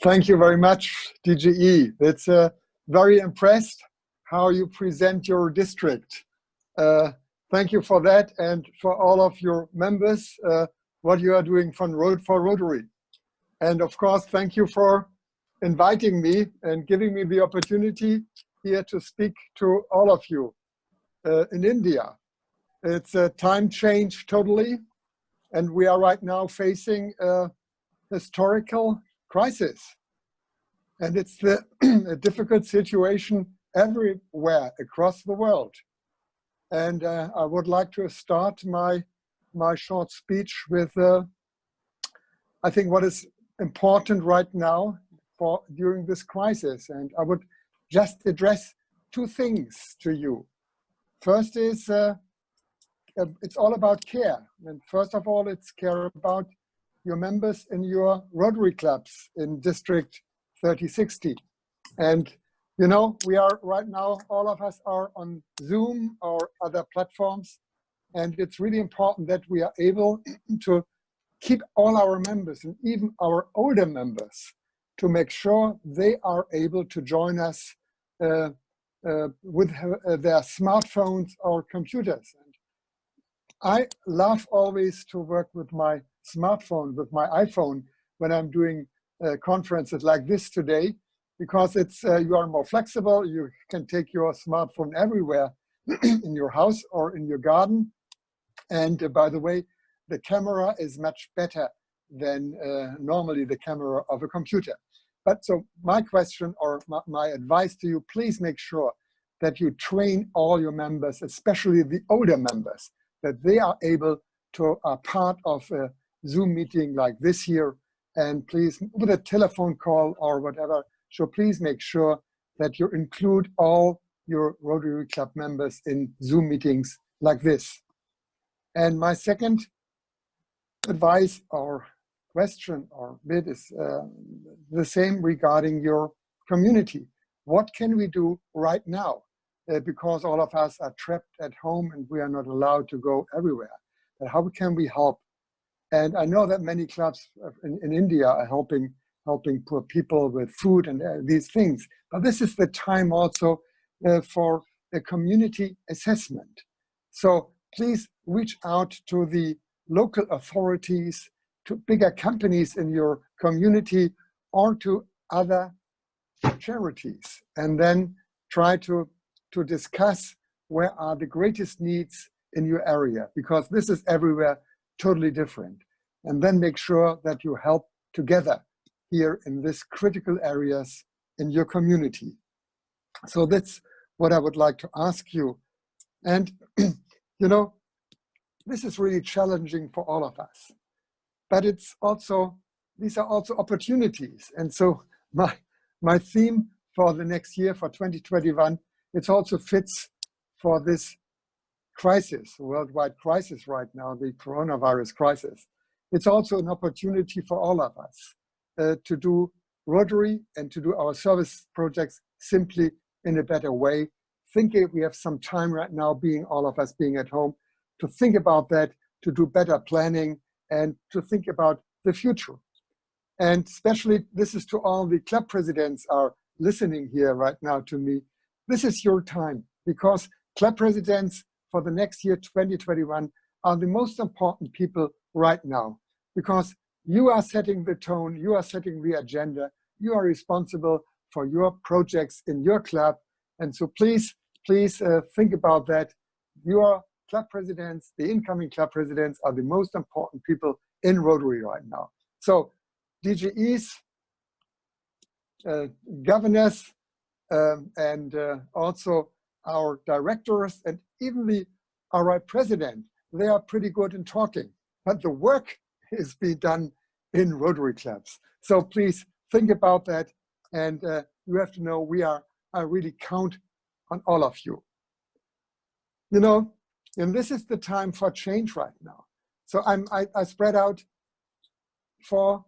Thank you very much, DGE. It's very impressed how you present your district. Uh, Thank you for that and for all of your members, what you are doing for Rotary. And of course, thank you for inviting me and giving me the opportunity here to speak to all of you in India. It's a time change totally, and we are right now facing a historical crisis. And it's a difficult situation everywhere across the world. And I would like to start my short speech with, I think, what is important right now during this crisis. And I would just address two things to you. First is, it's all about care. And first of all, it's care about your members in your Rotary clubs in District 3060. And you know, we are right now, all of us are on Zoom or other platforms, and it's really important that we are able to keep all our members and even our older members to make sure they are able to join us with their smartphones or computers. And I love always to work with my smartphone, with my iPhone, when I'm doing conferences like this today, because it's you are more flexible. You can take your smartphone everywhere in your house or in your garden. And by the way, the camera is much better than normally the camera of a computer. But so my question or my advice to you, please make sure that you train all your members, especially the older members, that they are able to are part of a Zoom meeting like this here. And please, with a telephone call or whatever, so please make sure that you include all your Rotary Club members in Zoom meetings like this. And my second advice or question or bit is the same regarding your community. What can we do right now? Because all of us are trapped at home and we are not allowed to go everywhere. But how can we help? And I know that many clubs in India are helping poor people with food and these things. But this is the time also for a community assessment. So please reach out to the local authorities, to bigger companies in your community, or to other charities, and then try to discuss where are the greatest needs in your area, because this is everywhere totally different. And then make sure that you help together here in these critical areas in your community. So that's what I would like to ask you. And you know, this is really challenging for all of us, but it's also, these are also opportunities. And so my theme for the next year, for 2021, it also fits for this crisis, worldwide crisis right now, the coronavirus crisis. It's also an opportunity for all of us to do Rotary and to do our service projects simply in a better way. Thinking we have some time right now, being all of us being at home, to think about that, to do better planning and to think about the future. And especially this is to all the club presidents are listening here right now to me. This is your time, because club presidents for the next year, 2021, are the most important people right now, because you are setting the tone, you are setting the agenda, you are responsible for your projects in your club. And so please think about that. Your club presidents, the incoming club presidents, are the most important people in Rotary right now. So DGEs, governors, and also our directors, and even our president, they are pretty good in talking, but the work is being done in Rotary clubs. So please think about that, and you have to know I really count on all of you. You know, and this is the time for change right now. So I spread out 4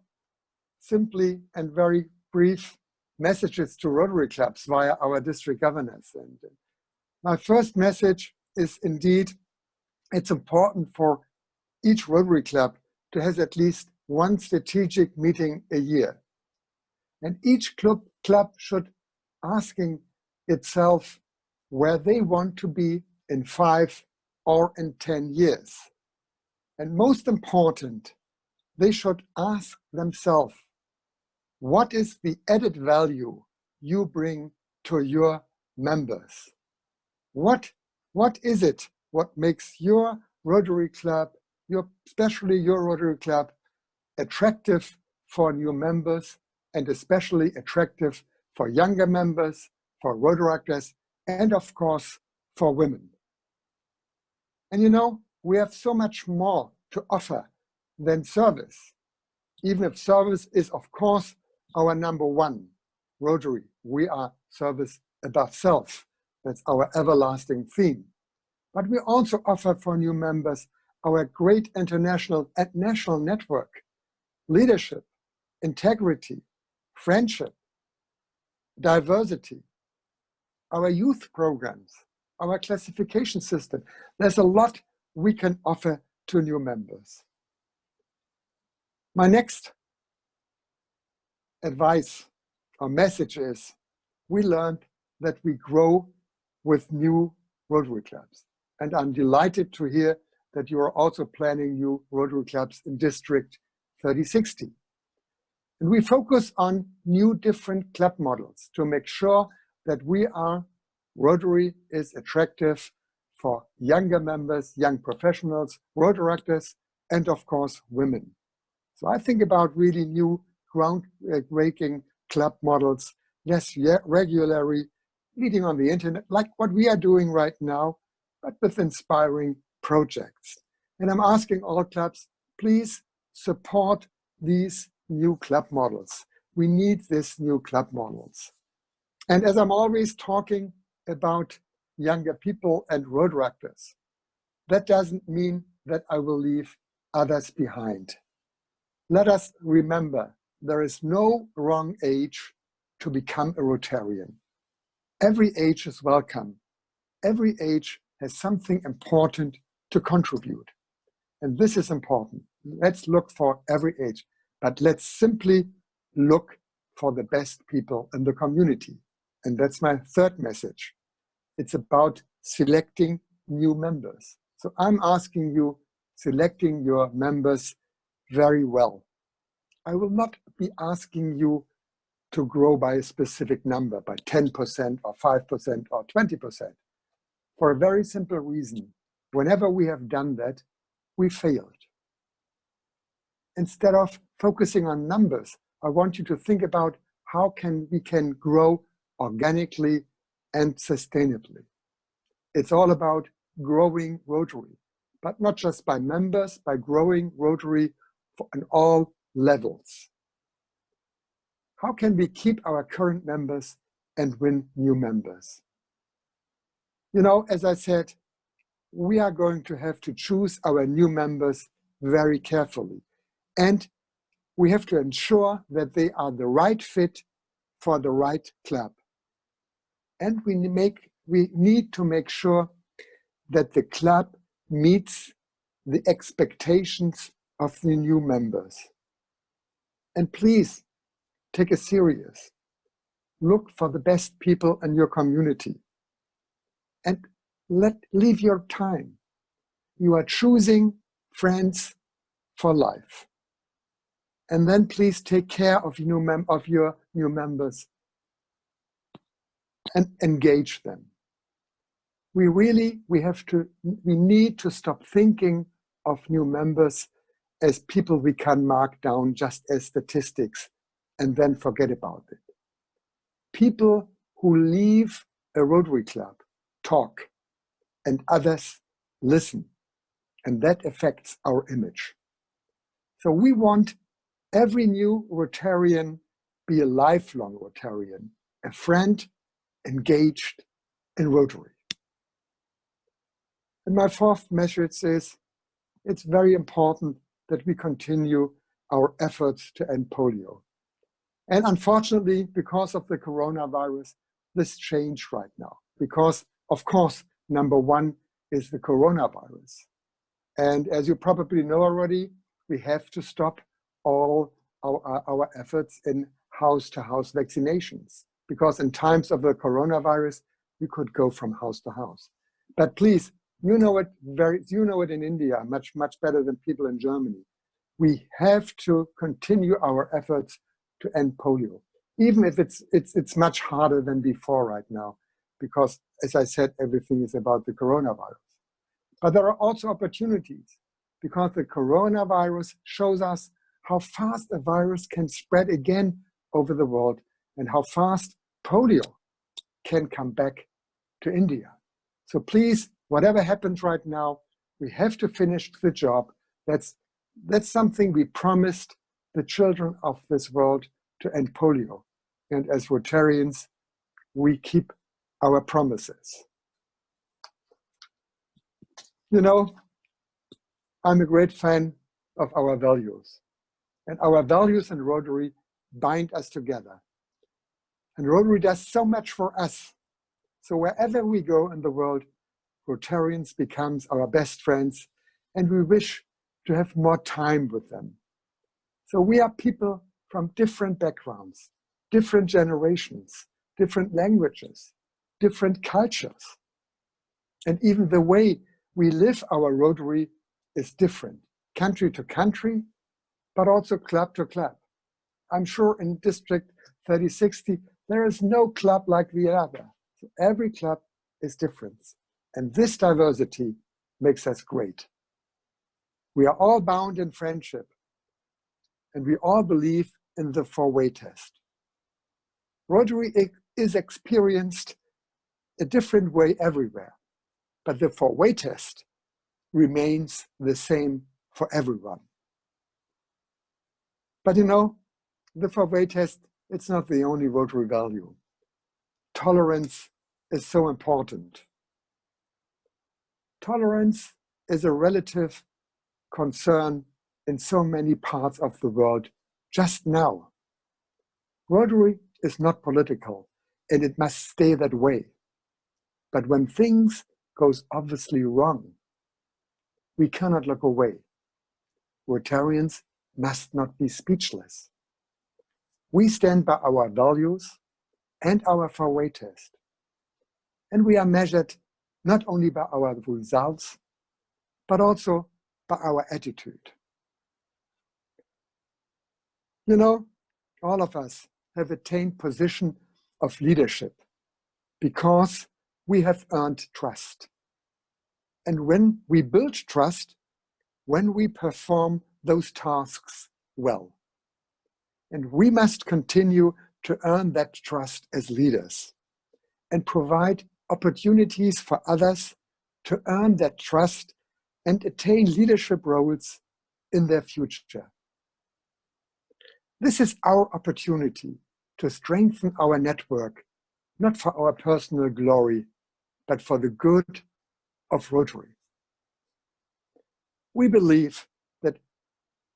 simply and very brief messages to Rotary clubs via our district governors. And my first message is indeed, it's important for each Rotary club to have at least one strategic meeting a year. And each club should asking itself where they want to be in 5 or in 10 years. And most important, they should ask themselves, what is the added value you bring to your members? What is it what makes your Rotary Club, especially your Rotary Club, attractive for new members, and especially attractive for younger members, for Rotaractors, and of course, for women? And you know, we have so much more to offer than service. Even if service is, of course, our number one. Rotary, we are service above self. That's our everlasting theme. But we also offer for new members our great international and national network, leadership, integrity, friendship, diversity, our youth programs, our classification system. There's a lot we can offer to new members. My next advice or message is, we learned that we grow with new Rotary clubs. And I'm delighted to hear that you are also planning new Rotary clubs in District 3060. And we focus on new different club models to make sure that Rotary is attractive for younger members, young professionals, Rotaractors, and of course, women. So I think about really new groundbreaking club models, less regularly, meeting on the internet, like what we are doing right now, but with inspiring projects. And I'm asking all clubs, please support these new club models. We need these new club models. And as I'm always talking about younger people and Rotaractors, that doesn't mean that I will leave others behind. Let us remember, there is no wrong age to become a Rotarian. Every age is welcome. Every age has something important to contribute. And this is important. Let's look for every age, but let's simply look for the best people in the community. And that's my third message. It's about selecting new members. So I'm asking you, selecting your members very well. I will not be asking you to grow by a specific number, by 10% or 5% or 20%, for a very simple reason. Whenever we have done that, we failed. Instead of focusing on numbers, I want you to think about how we can grow organically and sustainably. It's all about growing Rotary, but not just by members, by growing Rotary on all levels. How can we keep our current members and win new members? You know, as I said, we are going to have to choose our new members very carefully. And we have to ensure that they are the right fit for the right club. And we need to make sure that the club meets the expectations of the new members. And please take it serious. Look for the best people in your community. And leave your time. You are choosing friends for life. And then please take care of your new members and engage them. We need to stop thinking of new members as people we can mark down just as statistics and then forget about it. People who leave a Rotary Club talk and others listen, and that affects our image. So we want every new Rotarian be a lifelong Rotarian, a friend engaged in Rotary. And my fourth message is, it's very important that we continue our efforts to end polio. And unfortunately, because of the coronavirus, this changed right now. Because, of course, number one is the coronavirus. And as you probably know already, we have to stop all our efforts in house-to-house vaccinations, because in times of the coronavirus, we could go from house to house. But please, you know it in India much better than people in Germany. We have to continue our efforts to end polio, even if it's much harder than before right now, because as I said, everything is about the coronavirus. But there are also opportunities, because the coronavirus shows us how fast a virus can spread again over the world and how fast polio can come back to India. So please, whatever happens right now, we have to finish the job. That's something we promised the children of this world, to end polio. And as Rotarians, we keep our promises. You know, I'm a great fan of our values. And our values in Rotary bind us together. And Rotary does so much for us. So wherever we go in the world, Rotarians becomes our best friends, and we wish to have more time with them. So we are people from different backgrounds, different generations, different languages, different cultures. And even the way we live our Rotary is different, country to country, but also club to club. I'm sure in District 3060, there is no club like the other. So every club is different. And this diversity makes us great. We are all bound in friendship, and we all believe in the four-way test. Rotary is experienced a different way everywhere, but the four-way test remains the same for everyone. But you know, the four-way test, it's not the only Rotary value. Tolerance is so important. Tolerance is a relative concern in so many parts of the world just now. Rotary is not political, and it must stay that way. But when things goes obviously wrong, we cannot look away. Rotarians must not be speechless. We stand by our values and our four-way test. And we are measured not only by our results, but also by our attitude. You know, all of us have attained position of leadership because we have earned trust. And when we build trust, when we perform those tasks well. And we must continue to earn that trust as leaders and provide opportunities for others to earn that trust and attain leadership roles in their future. This is our opportunity to strengthen our network, not for our personal glory, but for the good of Rotary. We believe that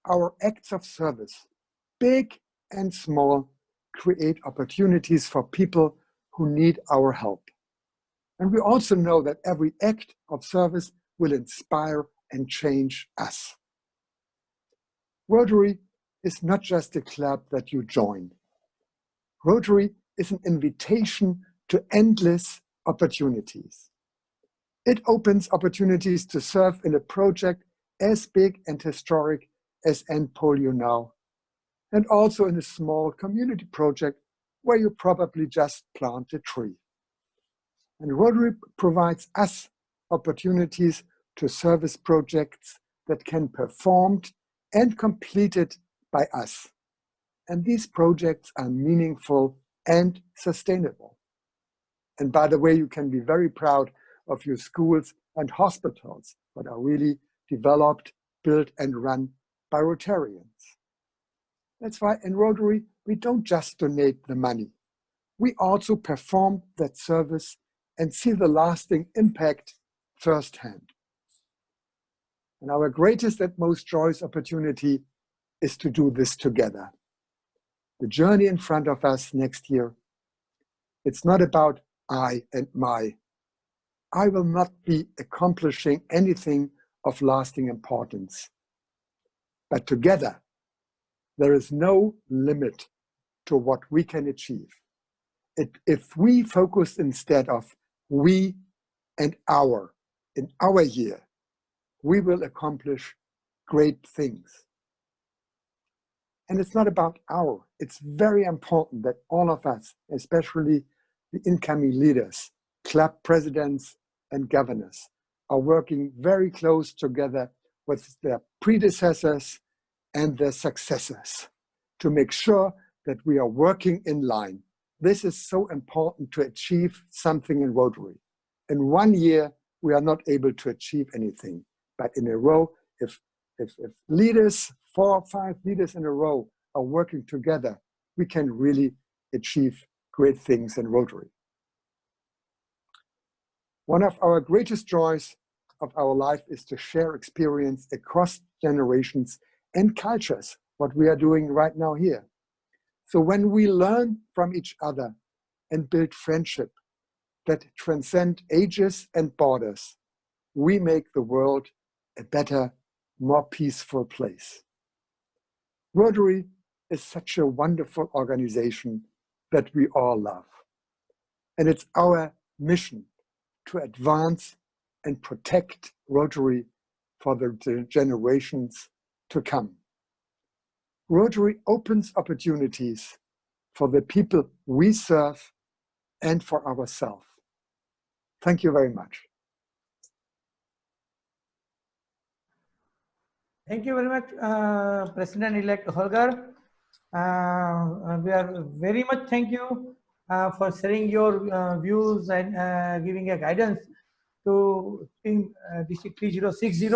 our acts of service, big and small, create opportunities for people who need our help. And we also know that every act of service will inspire and change us. Rotary is not just a club that you join. Rotary is an invitation to endless opportunities. It opens opportunities to serve in a project as big and historic as End Polio Now, and also in a small community project where you probably just plant a tree. And Rotary provides us opportunities to service projects that can be performed and completed by us. And these projects are meaningful and sustainable. And by the way, you can be very proud of your schools and hospitals that are really developed, built, and run by Rotarians. That's why in Rotary, we don't just donate the money. We also perform that service and see the lasting impact firsthand. And our greatest and most joyous opportunity is to do this together. The journey in front of us next year, it's not about I and my. I will not be accomplishing anything of lasting importance. But together, there is no limit to what we can achieve. If we focus instead of we and our, in our year, we will accomplish great things. And it's not about our, it's very important that all of us, especially the incoming leaders, club presidents and governors, are working very close together with their predecessors and their successors to make sure that we are working in line. This is so important to achieve something in Rotary. In 1 year, we are not able to achieve anything, but in a row, if leaders, 4 or 5 leaders in a row are working together, we can really achieve great things in Rotary. One of our greatest joys of our life is to share experience across generations and cultures, what we are doing right now here. So when we learn from each other and build friendship that transcend ages and borders, we make the world a better, more peaceful place. Rotary is such a wonderful organization that we all love. And it's our mission to advance and protect Rotary for the generations to come. Rotary opens opportunities for the people we serve and for ourselves. Thank you very much. Thank you very much, President-elect Holger. We are very much thank you for sharing your views and giving a guidance to Team District 3060.